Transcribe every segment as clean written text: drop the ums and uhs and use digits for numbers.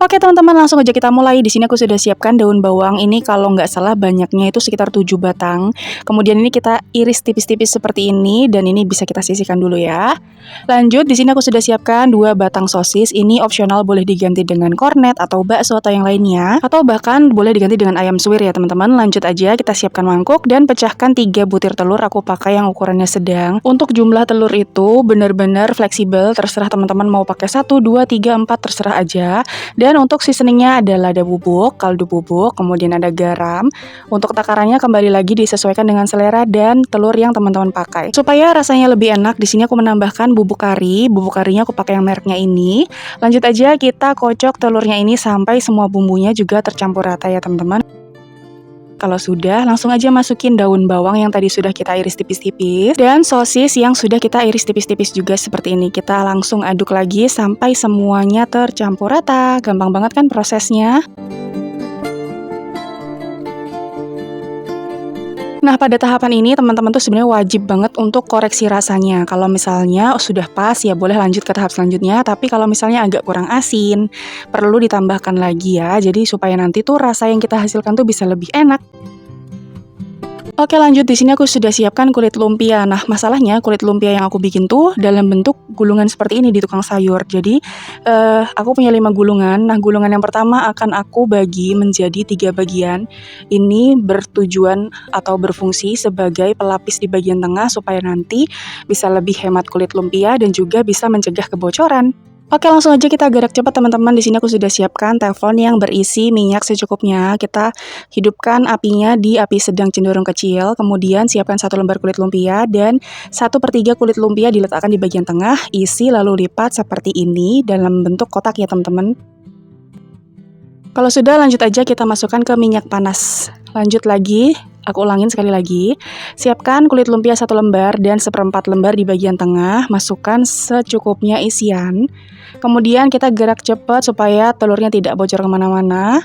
Oke teman-teman, langsung aja kita mulai. Di sini aku sudah siapkan daun bawang. Ini kalau nggak salah banyaknya itu sekitar 7 batang. Kemudian ini kita iris tipis-tipis seperti ini dan ini bisa kita sisihkan dulu ya. Lanjut, di sini aku sudah siapkan 2 batang sosis. Ini opsional, boleh diganti dengan kornet atau bakso atau yang lainnya, atau bahkan boleh diganti dengan ayam suwir ya teman-teman. Lanjut aja, kita siapkan mangkuk dan pecahkan 3 butir telur. Aku pakai yang ukurannya sedang. Untuk jumlah telur itu benar-benar fleksibel, terserah teman-teman mau pakai 1, 2, 3, 4, terserah aja. Dan untuk seasoningnya ada lada bubuk, kaldu bubuk, kemudian ada garam. Untuk takarannya kembali lagi disesuaikan dengan selera dan telur yang teman-teman pakai. Supaya rasanya lebih enak, di sini aku menambahkan bubuk kari. Bubuk karinya aku pakai yang mereknya ini. Lanjut aja, kita kocok telurnya ini sampai semua bumbunya juga tercampur rata ya teman-teman. Kalau sudah, langsung aja masukin daun bawang yang tadi sudah kita iris tipis-tipis dan sosis yang sudah kita iris tipis-tipis juga seperti ini. Kita langsung aduk lagi sampai semuanya tercampur rata. Gampang banget kan prosesnya? Nah, pada tahapan ini teman-teman tuh sebenarnya wajib banget untuk koreksi rasanya. Kalau misalnya sudah pas ya boleh lanjut ke tahap selanjutnya, tapi kalau misalnya agak kurang asin, perlu ditambahkan lagi ya. Jadi supaya nanti tuh rasa yang kita hasilkan tuh bisa lebih enak. Oke lanjut, di sini aku sudah siapkan kulit lumpia. Nah, masalahnya kulit lumpia yang aku bikin tuh dalam bentuk gulungan seperti ini di tukang sayur. Jadi, aku punya 5 gulungan. Nah, gulungan yang pertama akan aku bagi menjadi 3 bagian. Ini bertujuan atau berfungsi sebagai pelapis di bagian tengah supaya nanti bisa lebih hemat kulit lumpia dan juga bisa mencegah kebocoran. Oke, langsung aja kita gerak cepat teman-teman. Di sini aku sudah siapkan teflon yang berisi minyak secukupnya. Kita hidupkan apinya di api sedang cenderung kecil. Kemudian siapkan 1 lembar kulit lumpia dan 1/3 kulit lumpia diletakkan di bagian tengah. Isi lalu lipat seperti ini dalam bentuk kotak ya teman-teman. Kalau sudah, lanjut aja kita masukkan ke minyak panas. Lanjut lagi, aku ulangin sekali lagi. Siapkan kulit lumpia 1 lembar dan 1/4 lembar di bagian tengah. Masukkan secukupnya isian. Kemudian kita gerak cepat supaya telurnya tidak bocor kemana-mana.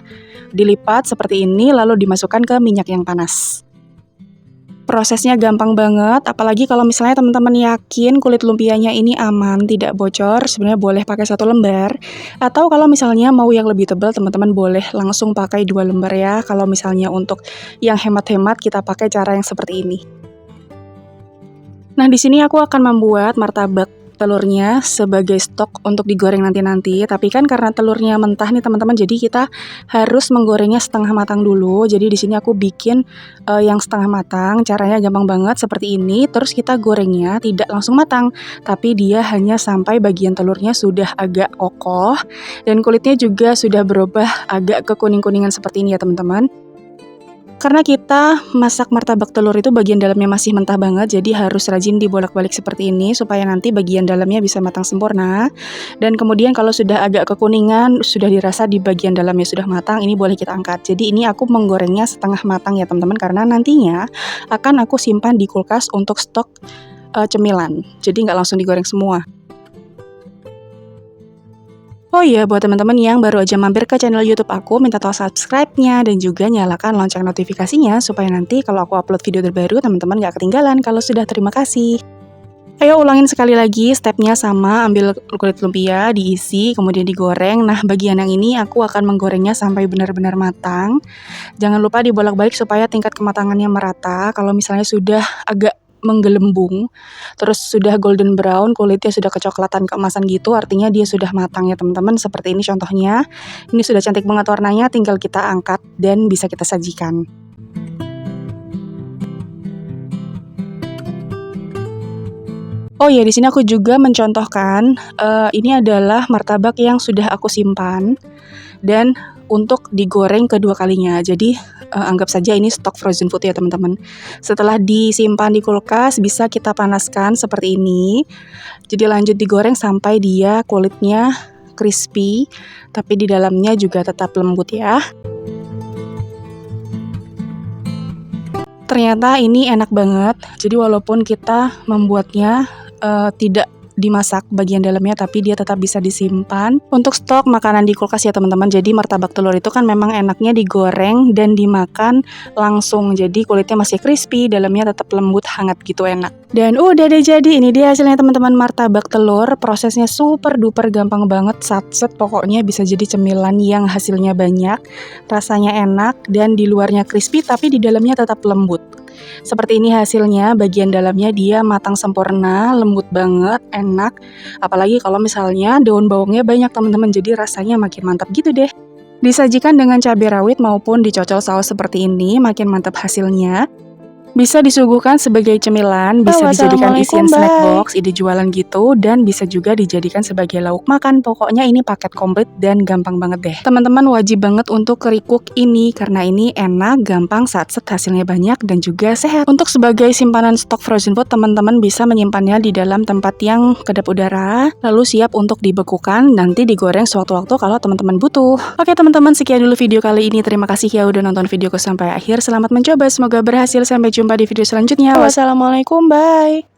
Dilipat seperti ini lalu dimasukkan ke minyak yang panas. Prosesnya gampang banget, apalagi kalau misalnya teman-teman yakin kulit lumpianya ini aman, tidak bocor, sebenarnya boleh pakai 1 lembar. Atau kalau misalnya mau yang lebih tebal, teman-teman boleh langsung pakai 2 lembar ya. Kalau misalnya untuk yang hemat-hemat, kita pakai cara yang seperti ini. Nah, di sini aku akan membuat martabak telurnya sebagai stok untuk digoreng nanti-nanti. Tapi kan karena telurnya mentah nih teman-teman, jadi kita harus menggorengnya setengah matang dulu. Jadi di sini aku bikin yang setengah matang. Caranya gampang banget seperti ini. Terus kita gorengnya tidak langsung matang, tapi dia hanya sampai bagian telurnya sudah agak kokoh dan kulitnya juga sudah berubah agak kekuning-kuningan seperti ini ya teman-teman. Karena kita masak martabak telur itu bagian dalamnya masih mentah banget, jadi harus rajin dibolak-balik seperti ini supaya nanti bagian dalamnya bisa matang sempurna. Dan kemudian kalau sudah agak kekuningan, sudah dirasa di bagian dalamnya sudah matang, ini boleh kita angkat. Jadi ini aku menggorengnya setengah matang ya teman-teman, karena nantinya akan aku simpan di kulkas untuk stok cemilan. Jadi nggak langsung digoreng semua. Oh iya, buat teman-teman yang baru aja mampir ke channel YouTube aku, minta tolong subscribe-nya dan juga nyalakan lonceng notifikasinya supaya nanti kalau aku upload video terbaru, teman-teman gak ketinggalan. Kalau sudah, terima kasih. Ayo ulangin sekali lagi, stepnya sama, ambil kulit lumpia, diisi, kemudian digoreng. Nah, bagian yang ini aku akan menggorengnya sampai benar-benar matang. Jangan lupa dibolak-balik supaya tingkat kematangannya merata. Kalau misalnya sudah agak menggelembung, terus sudah golden brown, kulitnya sudah kecoklatan keemasan gitu, artinya dia sudah matang ya teman-teman. Seperti ini contohnya. Ini sudah cantik banget warnanya, tinggal kita angkat dan bisa kita sajikan. Oh iya, di sini aku juga mencontohkan, ini adalah martabak yang sudah aku simpan dan untuk digoreng kedua kalinya. Jadi, anggap saja ini stok frozen food ya teman-teman. Setelah disimpan di kulkas, bisa kita panaskan seperti ini. Jadi lanjut digoreng sampai dia kulitnya crispy, tapi di dalamnya juga tetap lembut ya. Ternyata ini enak banget, jadi walaupun kita membuatnya tidak dimasak bagian dalamnya, tapi dia tetap bisa disimpan untuk stok makanan di kulkas ya teman-teman. Jadi martabak telur itu kan memang enaknya digoreng dan dimakan langsung. Jadi kulitnya masih crispy, dalamnya tetap lembut, hangat gitu, enak. Dan udah deh, jadi ini dia hasilnya teman-teman, martabak telur. Prosesnya super duper gampang banget, satset pokoknya, bisa jadi cemilan yang hasilnya banyak, rasanya enak, dan di luarnya crispy tapi di dalamnya tetap lembut. Seperti ini hasilnya, bagian dalamnya dia matang sempurna, lembut banget, enak. Apalagi kalau misalnya daun bawangnya banyak teman-teman, jadi rasanya makin mantap gitu deh. Disajikan dengan cabai rawit maupun dicocol saus seperti ini, makin mantap hasilnya. Bisa disuguhkan sebagai cemilan, bisa dijadikan isian snack box, ide jualan gitu, dan bisa juga dijadikan sebagai lauk makan. Pokoknya ini paket komplit dan gampang banget deh. Teman-teman wajib banget untuk kerikuk ini, karena ini enak, gampang, satset, hasilnya banyak, dan juga sehat. Untuk sebagai simpanan stok frozen food, teman-teman bisa menyimpannya di dalam tempat yang kedap udara, lalu siap untuk dibekukan, nanti digoreng sewaktu-waktu kalau teman-teman butuh. Oke teman-teman, sekian dulu video kali ini. Terima kasih ya udah nonton videoku sampai akhir. Selamat mencoba, semoga berhasil. Sampai jumpa di video selanjutnya. Wassalamualaikum, bye.